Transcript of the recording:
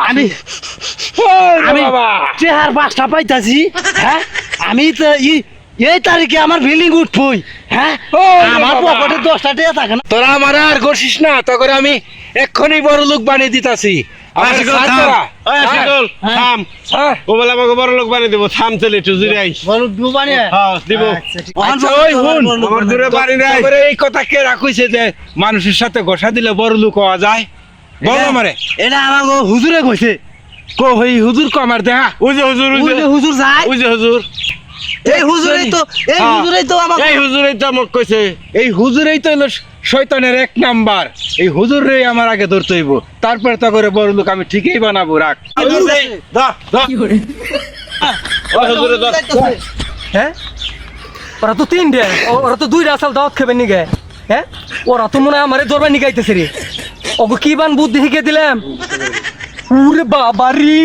আমি চেহার বাসটা পাইতাছি। হ্যাঁ আমি তো এই তারিখে আমার বিল্ডিং উঠবই। হ্যাঁ আমার পকেটে 10টা টাকা থাকে না। তোরা আমার আর করছিস না, তখন আমি এক্ষুনি বড় লোক বানিয়ে দিতাছি। বড় লোক বানিয়ে দেবো, থাম চলে একটু জুড়ে আইস। বলো দিব বানিয়ে দিব। আচ্ছা, ওই হুন, আমার দূরে বাড়ি নাই। তারপরে এই কথা কে রাখছে যে মানুষের সাথে ঘষা দিলে বড় লোক হওয়া যায়? বল আমারে। এটা আমাকে হুজুরে কইছে। কো হই হুজুর কো আমার দেখা। ওই যে হুজুর, ওই যে হুজুর যায়। ওই যে হুজুর, এই হুজুরেই তো আমাকে এই হুজুরই তো আমাকে কইছে। এই হুজুরেই তো হলো শয়তানের 1 নাম্বার। এই হুজুররে আমার আগে ধরতে হইব, তারপরে তো করে বড় লোক আমি ঠিকই বানাবো। রাখ দা দা ওই হুজুরে দা। হ্যাঁ ওরা তো 3 ডে, ওরা তো 2 রাসাল দাওয়াত খাবেন নিগে। হ্যাঁ ওরা তো মনে হয় আমারে দরবার নিগাইতেছে রে। ওগো কি বান বুদ্ধি শিখে দিলাম। ওরে বাবা রে।